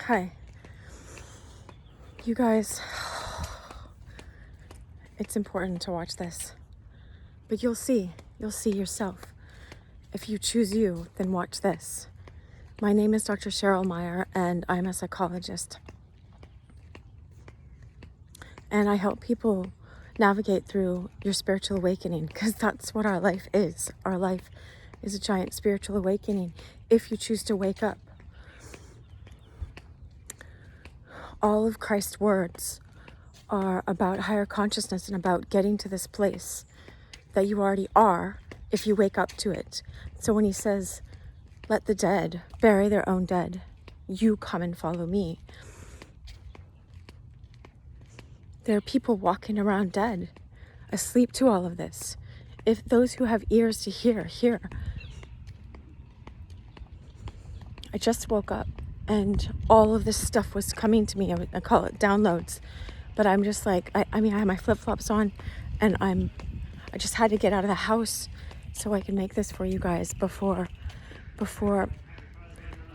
Hi. You guys, it's important to watch this. But you'll see yourself. If you choose you, then watch this. My name is Dr. Cheryl Meyer, and I'm a psychologist. And I help people navigate through your spiritual awakening, because that's what our life is. Our life is a giant spiritual awakening if you choose to wake up. All of Christ's words are about higher consciousness and about getting to this place that you already are if you wake up to it. So when he says, let the dead bury their own dead, you come and follow me. There are people walking around dead, asleep to all of this. If those who have ears to hear, hear. I just woke up and all of this stuff was coming to me. I call it downloads. But I'm just like, I have my flip-flops on and I just had to get out of the house so I can make this for you guys before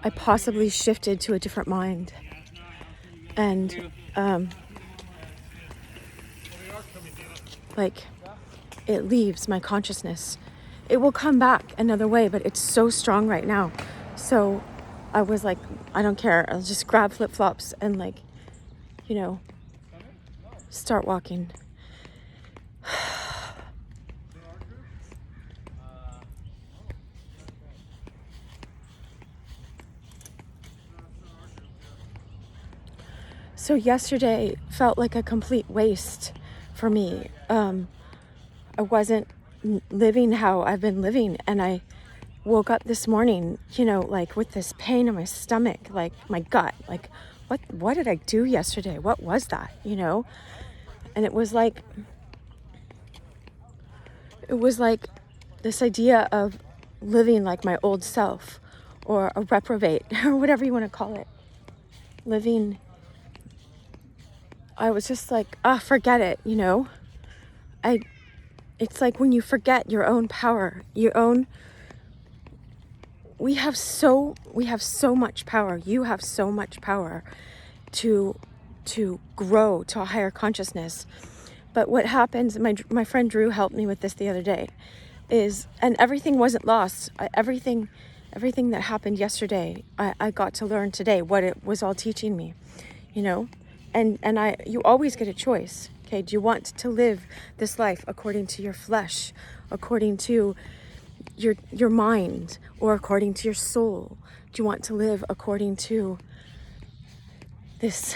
I possibly shifted to a different mind. And like it leaves my consciousness. It will come back another way, but it's so strong right now. So I was like, I don't care. I'll just grab flip-flops and start walking. So yesterday felt like a complete waste for me. I wasn't living how I've been living, and I woke up this morning, like with this pain in my stomach, like my gut, like what did I do yesterday? What was that? And it was like this idea of living like my old self, or a reprobate, or whatever you want to call it. Living, I was just like, forget it, it's like when you forget your own power, we have so much power. You have so much power to grow to a higher consciousness. But what happens, my friend Drew helped me with this the other day, and everything wasn't lost. Everything that happened yesterday, I got to learn today what it was all teaching me, and you always get a choice. Okay, do you want to live this life according to your flesh, according to your mind, or according to your soul? Do you want to live according to this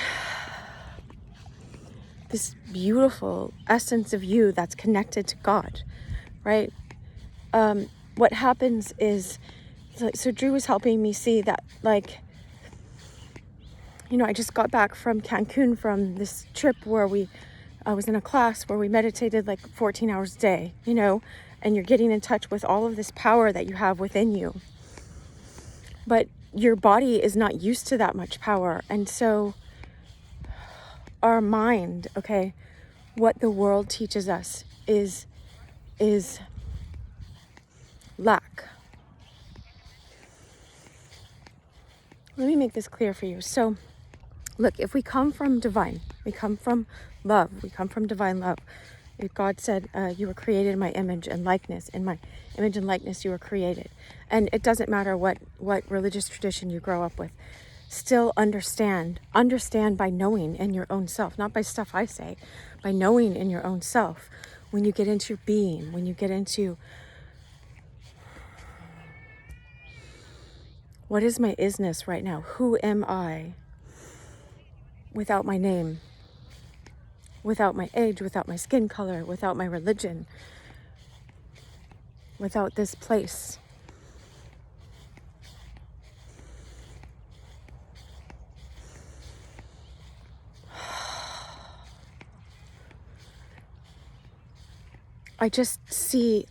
beautiful essence of you that's connected to God, right? What happens is, so Drew was helping me see that, I just got back from Cancun from this trip where I was in a class where we meditated like 14 hours a day, and you're getting in touch with all of this power that you have within you. But your body is not used to that much power. And so our mind, okay, what the world teaches us is lack. Let me make this clear for you. So look, if we come from divine, we come from love, we come from divine love. God said, you were created in my image and likeness. In my image and likeness, you were created. And it doesn't matter what religious tradition you grow up with. Still understand by knowing in your own self, not by stuff I say, by knowing in your own self. When you get into your being, when you get into, what is my isness right now? Who am I? Without my name, without my age, without my skin color, without my religion, without this place. I just see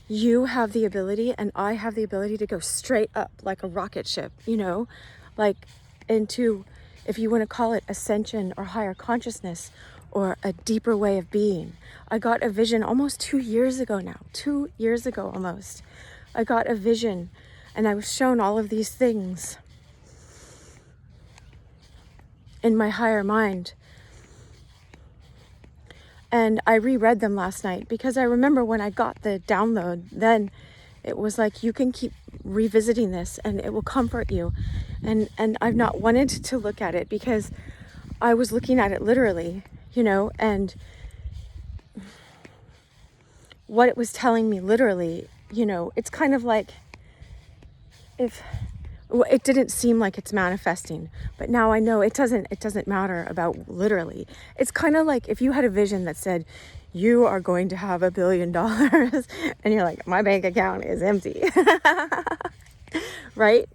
you have the ability and I have the ability to go straight up like a rocket ship, into, if you want to call it ascension or higher consciousness or a deeper way of being. I got a vision almost 2 years ago now, 2 years ago almost. I got a vision and I was shown all of these things in my higher mind. And I reread them last night because I remember when I got the download, then it was like, you can keep revisiting this and it will comfort you. And I've not wanted to look at it because I was looking at it literally, you know, and what it was telling me literally, you know, it's kind of like if it didn't seem like it's manifesting, but now I know it doesn't matter about literally. It's kind of like if you had a vision that said you are going to have $1 billion and you're like, my bank account is empty. Right?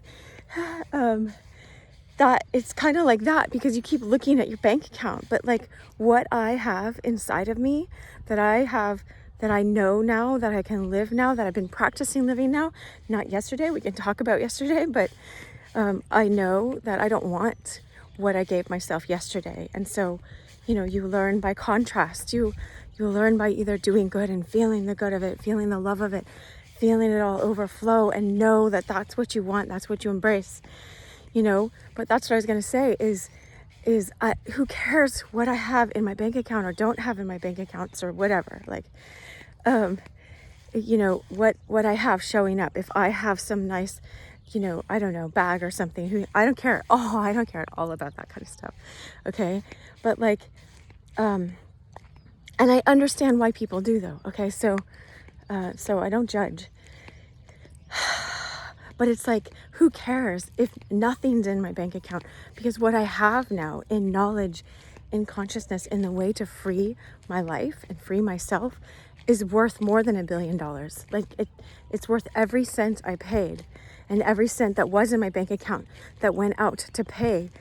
That it's kind of like that because you keep looking at your bank account, but like what I have inside of me that I know now, that I can live now, that I've been practicing living now, not yesterday, we can talk about yesterday, but I know that I don't want what I gave myself yesterday. And so, you know, you learn by contrast. You learn by either doing good and feeling the good of it, feeling the love of it, feeling it all overflow, and know that that's what you want, that's what you embrace, you know. But that's what I was going to say is who cares what I have in my bank account or don't have in my bank accounts or whatever, like, you know, what I have showing up. If I have some nice, you know, I don't know, bag or something, I don't care. Oh, I don't care at all about that kind of stuff. Okay. But like, and I understand why people do though. Okay. So I don't judge, but it's like, who cares if nothing's in my bank account? Because what I have now in knowledge, in consciousness, in the way to free my life and free myself is worth more than $1 billion. Like it's worth every cent I paid and every cent that was in my bank account that went out to pay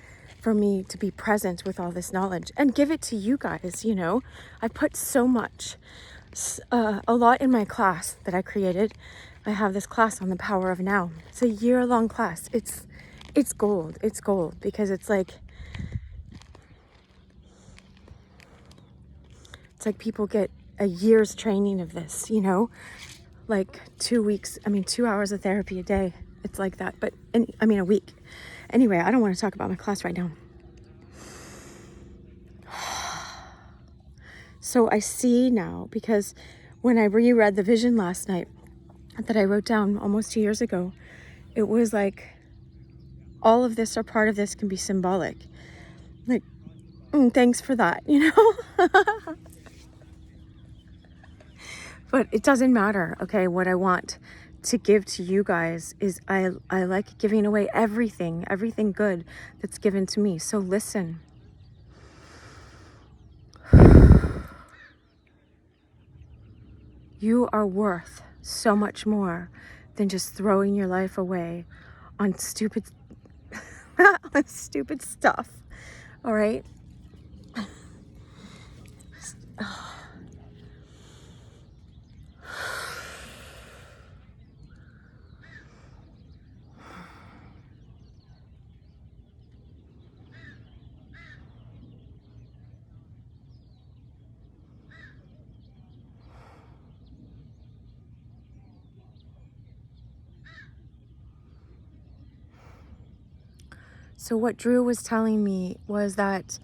for me to be present with all this knowledge and give it to you guys. You know, I put so much, a lot in my class that I created. I have this class on the power of now. It's a year-long class. It's gold. It's gold because it's like people get a year's training of this, you know, like 2 weeks. I mean, 2 hours of therapy a day. It's like that, but a week. Anyway, I don't want to talk about my class right now. So I see now, because when I reread the vision last night that I wrote down almost 2 years ago, it was like all of this or part of this can be symbolic. Like, thanks for that, you know? But it doesn't matter, okay? What I want to give to you guys is I like giving away everything good that's given to me. So listen. You are worth so much more than just throwing your life away on stupid on stupid stuff. All right? So what Drew was telling me was that,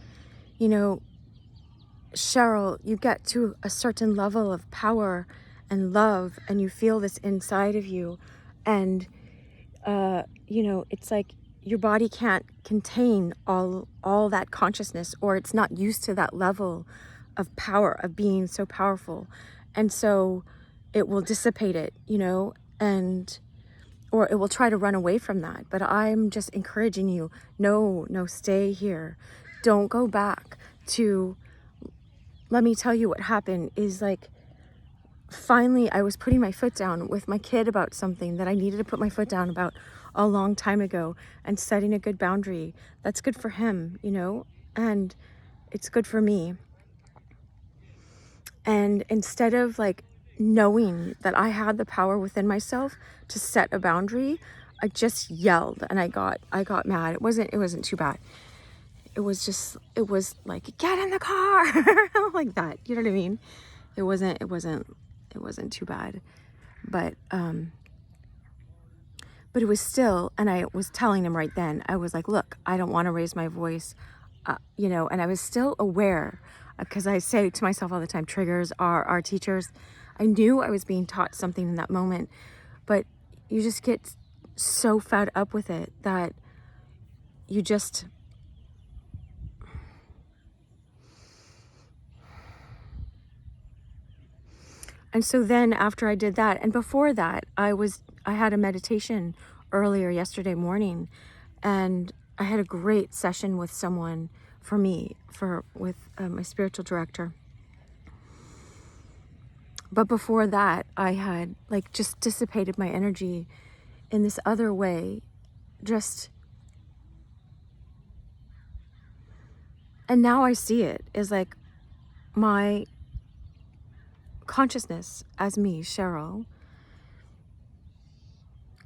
you know, Cheryl, you get to a certain level of power and love and you feel this inside of you, and you know, it's like your body can't contain all that consciousness, or it's not used to that level of power, of being so powerful, and so it will dissipate it, you know, or it will try to run away from that. But I'm just encouraging you, no, stay here. Don't go back to, let me tell you what happened is, like, finally I was putting my foot down with my kid about something that I needed to put my foot down about a long time ago, and setting a good boundary that's good for him, you know, and it's good for me. And instead of like knowing that I had the power within myself to set a boundary, I just yelled and I got mad. It wasn't too bad. It was like, get in the car, like that. You know what I mean? It wasn't too bad, but it was still, and I was telling him right then, I was like, look, I don't want to raise my voice. you know, and I was still aware, because I say to myself all the time, triggers are our teachers. I knew I was being taught something in that moment, but you just get so fed up with it that you just, and so then after I did that, and before that, I had a meditation earlier yesterday morning, and I had a great session with someone with my spiritual director. But before that, I had like just dissipated my energy in this other way, and now I see it as like my consciousness as me, Cheryl,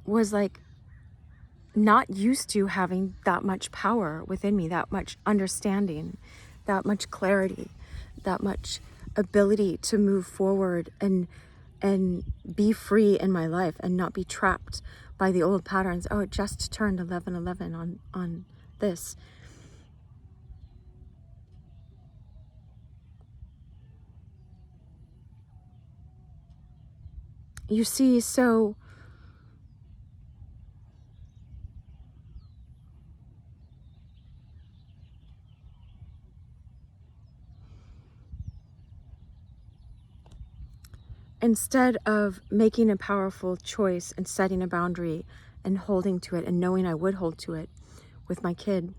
was like not used to having that much power within me, that much understanding, that much clarity, that much ability to move forward and be free in my life and not be trapped by the old patterns. Oh, it just turned 11:11 on this. You see, so instead of making a powerful choice and setting a boundary and holding to it and knowing I would hold to it with my kid,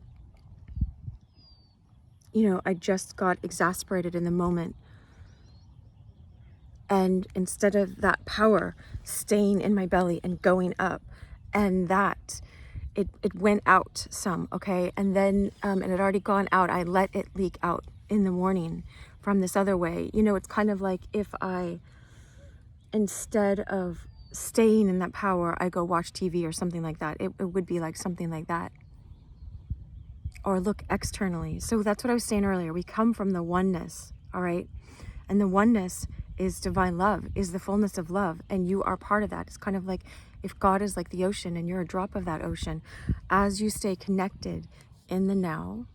you know, I just got exasperated in the moment. And instead of that power staying in my belly and going up, and that it went out some, okay? And then it had already gone out. I let it leak out in the morning from this other way. You know, it's kind of like if I, instead of staying in that power, I go watch TV or something like that. It would be like something like that. Or look externally. So that's what I was saying earlier. We come from the oneness, all right? And the oneness is divine love, is the fullness of love. And you are part of that. It's kind of like if God is like the ocean and you're a drop of that ocean. As you stay connected in the now,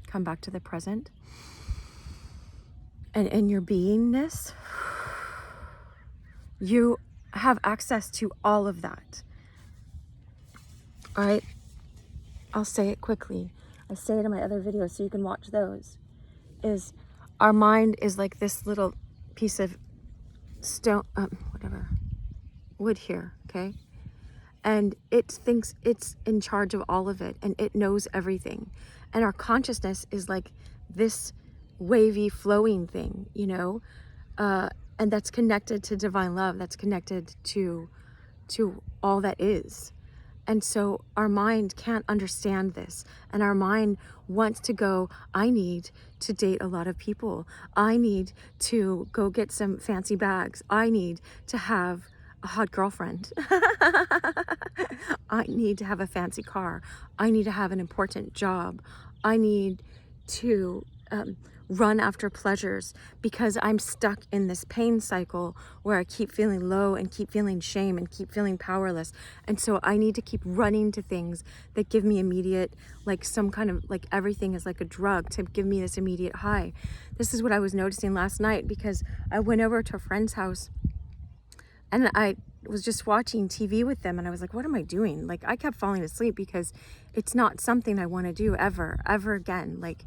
come back to the present, and in your beingness, you have access to all of that. All right? I'll say it quickly. I say it in my other videos so you can watch those. Is our mind is like this little piece of stone, wood here, okay? And it thinks it's in charge of all of it, and it knows everything. And our consciousness is like this wavy, flowing thing, you know? And that's connected to divine love, that's connected to all that is. And so our mind can't understand this. And our mind wants to go, I need to date a lot of people. I need to go get some fancy bags. I need to have a hot girlfriend. I need to have a fancy car. I need to have an important job. I need to run after pleasures because I'm stuck in this pain cycle where I keep feeling low and keep feeling shame and keep feeling powerless. And so I need to keep running to things that give me immediate, like some kind of, like everything is like a drug to give me this immediate high. This is what I was noticing last night because I went over to a friend's house and I was just watching TV with them and I was like, what am I doing? Like I kept falling asleep because it's not something I want to do ever again. Like,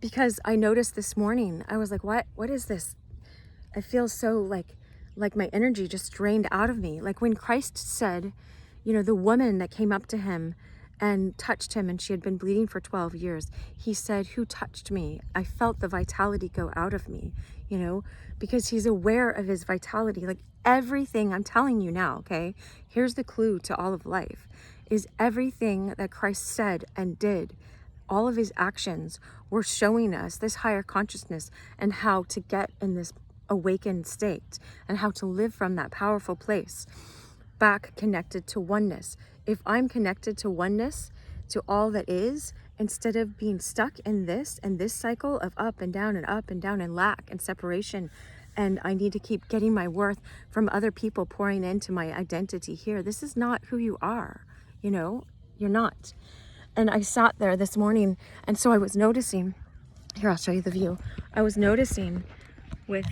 because I noticed this morning, I was like, what is this? I feel so like my energy just drained out of me. Like when Christ said, you know, the woman that came up to him and touched him and she had been bleeding for 12 years, he said, who touched me? I felt the vitality go out of me, you know, because he's aware of his vitality. Like everything I'm telling you now, okay, here's the clue to all of life, is everything that Christ said and did, all of his actions were showing us this higher consciousness and how to get in this awakened state and how to live from that powerful place back connected to oneness. If I'm connected to oneness, to all that is, instead of being stuck in this and this cycle of up and down and lack and separation, and I need to keep getting my worth from other people pouring into my identity here. This is not who you are, you know, you're not. And I sat there this morning, and so I was noticing, here, I'll show you the view. I was noticing with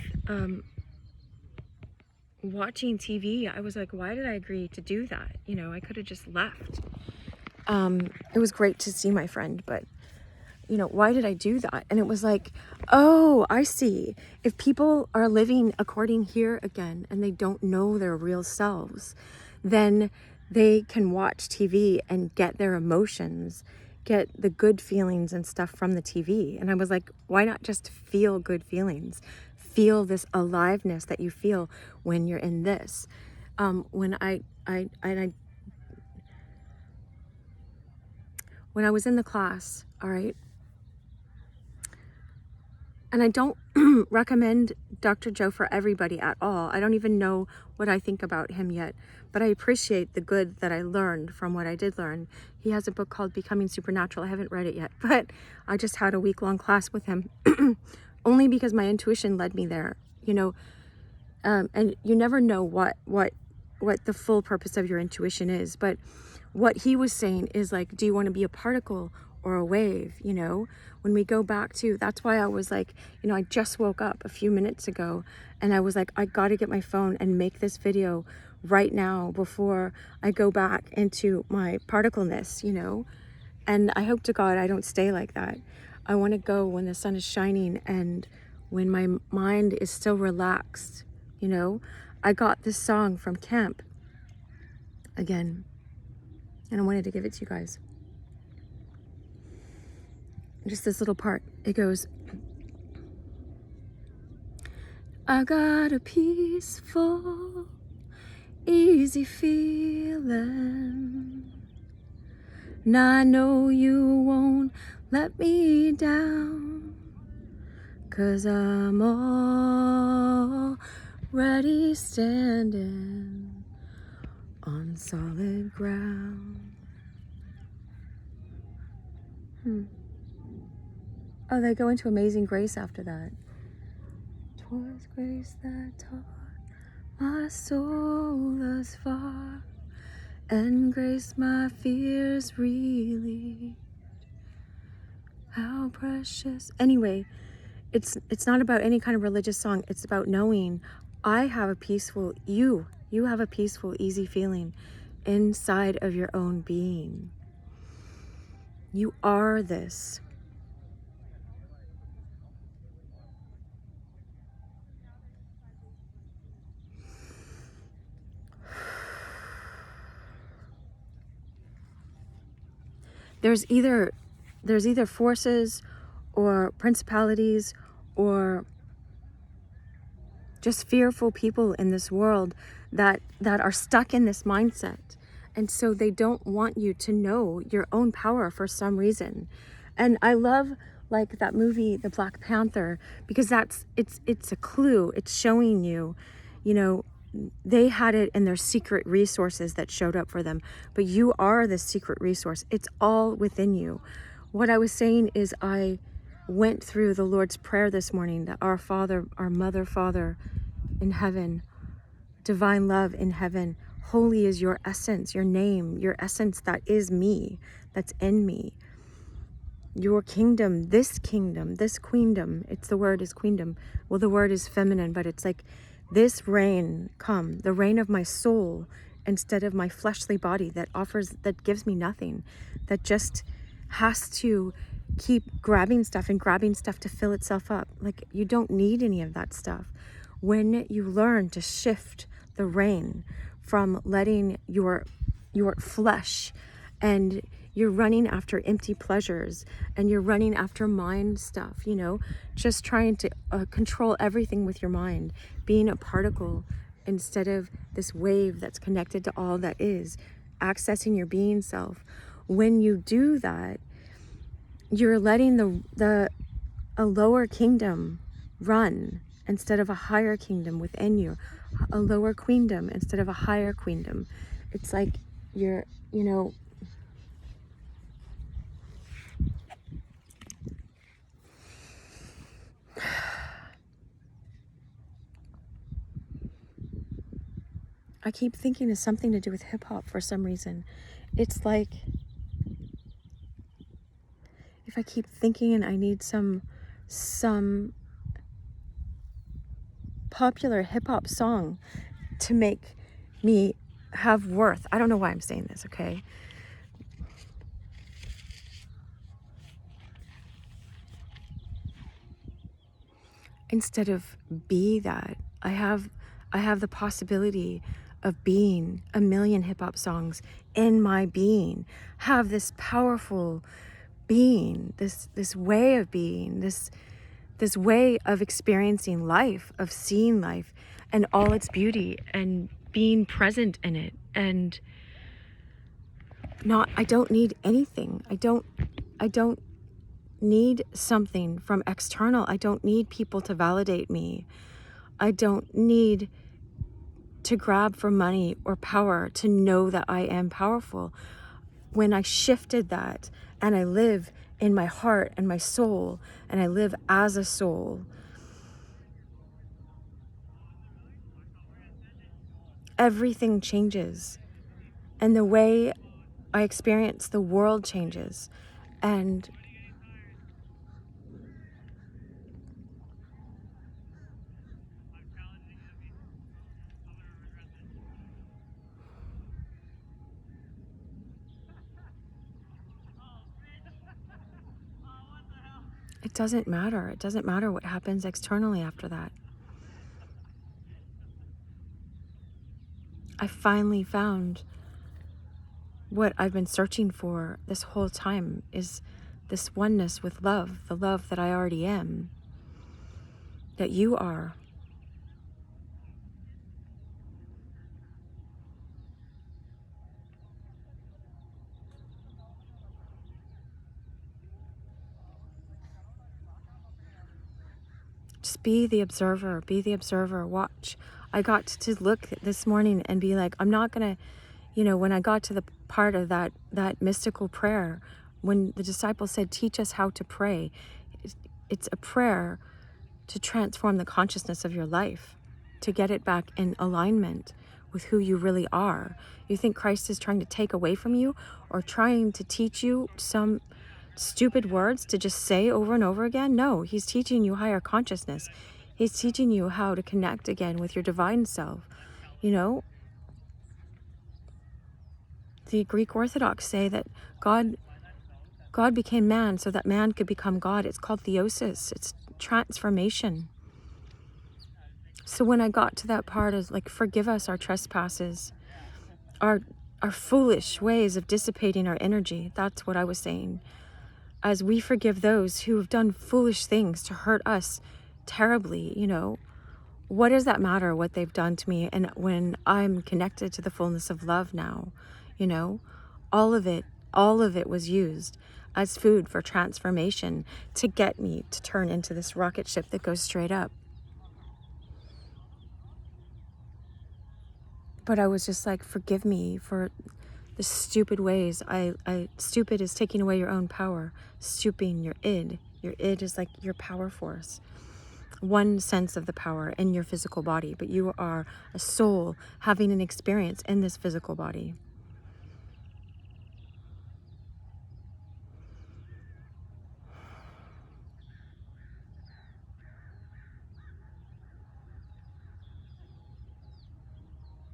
watching TV, I was like, why did I agree to do that? You know, I could have just left. It was great to see my friend, but you know, why did I do that? And it was like, oh, I see. If people are living according here again and they don't know their real selves, then they can watch TV and get their emotions, get the good feelings and stuff from the TV. And I was like, why not just feel good feelings? Feel this aliveness that you feel when you're in this. When I was in the class, all right, and I don't recommend Dr. Joe for everybody at all. I don't even know what I think about him yet, but I appreciate the good that I learned from what I did learn. He has a book called Becoming Supernatural. I haven't read it yet, but I just had a week-long class with him only because my intuition led me there, you know, and you never know what the full purpose of your intuition is. But what he was saying is like, do you want to be a particle or a wave? You know, when we go back to, that's why I was like, you know, I just woke up a few minutes ago and I was like, I got to get my phone and make this video right now before I go back into my particleness, you know. And I hope to God I don't stay like that. I want to go when the sun is shining and when my mind is still relaxed, you know. I got this song from camp again, and I wanted to give it to you guys. Just this little part. It goes, I got a peaceful, easy feeling. Now I know you won't let me down, 'cause I'm already standing on solid ground. Oh, they go into Amazing Grace after that. 'Twas grace that taught my soul thus far, and grace my fears really. How precious. Anyway, it's not about any kind of religious song. It's about knowing I have a peaceful, you have a peaceful, easy feeling inside of your own being. You are this. There's either forces or principalities or just fearful people in this world that are stuck in this mindset. And so they don't want you to know your own power for some reason. And I love like that movie, The Black Panther, because it's a clue. It's showing you, you know, they had it in their secret resources that showed up for them, but you are the secret resource. It's all within you. What I was saying is I went through the Lord's Prayer this morning, that our Father, our Mother, Father in heaven, divine love in heaven, holy is your essence, your name, your essence that is me, that's in me. Your kingdom, this queendom, it's the word is queendom. Well, the word is feminine, but it's like this reign come, the reign of my soul instead of my fleshly body that gives me nothing, that just has to keep grabbing stuff to fill itself up. Like you don't need any of that stuff. When you learn to shift the reign from letting your flesh, and you're running after empty pleasures and you're running after mind stuff, you know, just trying to control everything with your mind, being a particle instead of this wave that's connected to all that is, accessing your being self. When you do that, you're letting a lower kingdom run instead of a higher kingdom within you, a lower queendom instead of a higher queendom. It's like you're, you know, I keep thinking it's something to do with hip hop for some reason. It's like if I keep thinking I need some popular hip-hop song to make me have worth. I don't know why I'm saying this, okay? Instead of be that, I have the possibility of being a million hip-hop songs in my being, have this powerful being, this way of being, this way of experiencing life, of seeing life and all its beauty and being present in it. And I don't need anything. I don't need something from external. I don't need people to validate me. I don't need to grab for money or power to know that I am powerful. When I shifted that and I live in my heart and my soul, and I live as a soul, everything changes. And the way I experience the world changes. And it doesn't matter. It doesn't matter what happens externally after that. I finally found what I've been searching for this whole time, is this oneness with love, the love that I already am, that you are. Just be the observer, watch. I got to look this morning and be like, I'm not gonna, when I got to the part of that mystical prayer, when the disciples said, teach us how to pray, it's a prayer to transform the consciousness of your life, to get it back in alignment with who you really are. You think Christ is trying to take away from you, or trying to teach you some stupid words to just say over and over again? No, he's teaching you higher consciousness. He's teaching you how to connect again with your divine self. The Greek Orthodox say that God became man so that man could become God. It's called theosis. It's transformation. So when I got to that part of like, forgive us our trespasses, our foolish ways of dissipating our energy, that's what I was saying. As we forgive those who have done foolish things to hurt us terribly, what does that matter what they've done to me? And when I'm connected to the fullness of love now, all of it was used as food for transformation to get me to turn into this rocket ship that goes straight up. But I was just like, forgive me for the stupid ways. Stupid is taking away your own power. Stooping, your id. Your id is like your power force. One sense of the power in your physical body, but you are a soul having an experience in this physical body.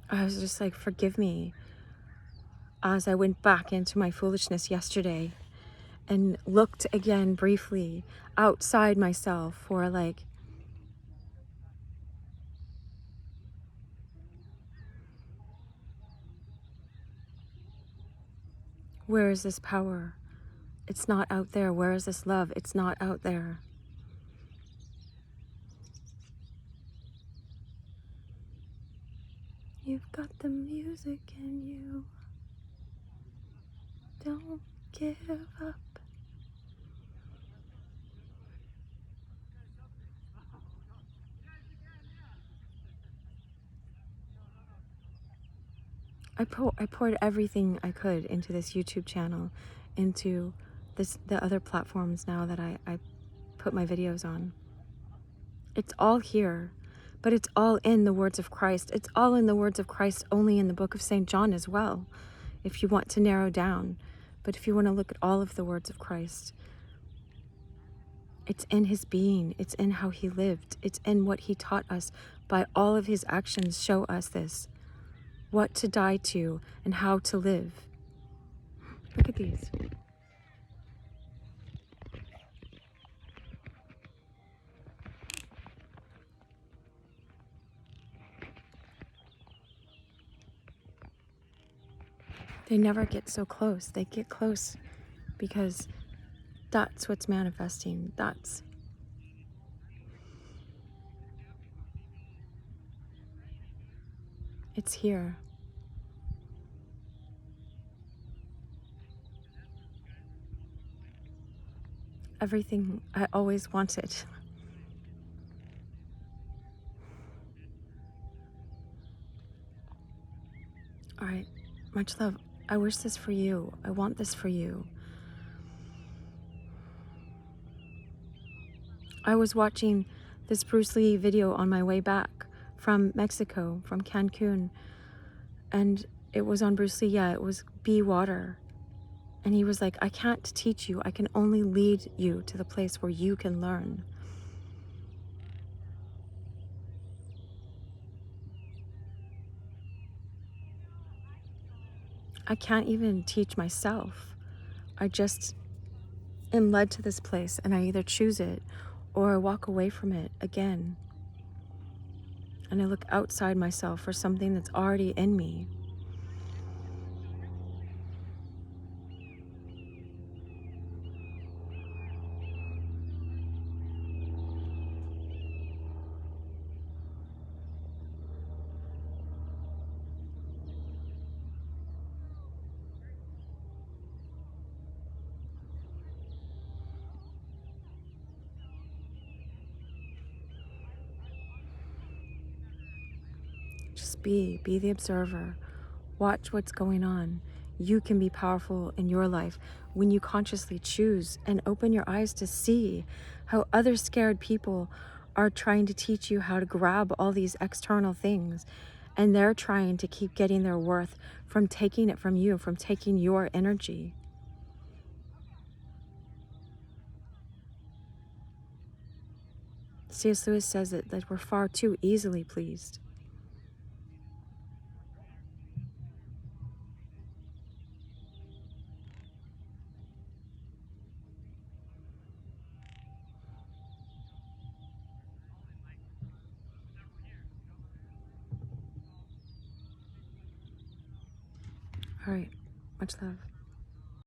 I was just like, forgive me. As I went back into my foolishness yesterday and looked again briefly outside myself for like, where is this power? It's not out there. Where is this love? It's not out there. You've got the music in you. Don't give up. I poured everything I could into this YouTube channel, into the other platforms now that I put my videos on. It's all here, but it's all in the words of Christ. It's all in the words of Christ, only in the book of St. John as well, if you want to narrow down. But if you want to look at all of the words of Christ, It's in his being. It's in how he lived. It's in what he taught us. By all of his actions show us this. What to die to and how to live. Look at these. They never get so close. They get close because that's what's manifesting. It's here. Everything I always wanted. All right, much love. I wish this for you. I want this for you. I was watching this Bruce Lee video on my way back from Mexico, from Cancun, and it was on Bruce Lee. Yeah, it was Be Water. And he was like, I can't teach you. I can only lead you to the place where you can learn. I can't even teach myself. I just am led to this place, and I either choose it or I walk away from it again. And I look outside myself for something that's already in me. Just be the observer. Watch what's going on. You can be powerful in your life when you consciously choose and open your eyes to see how other scared people are trying to teach you how to grab all these external things, and they're trying to keep getting their worth from taking it from you, from taking your energy. C.S. Lewis says that we're far too easily pleased. All right, much love.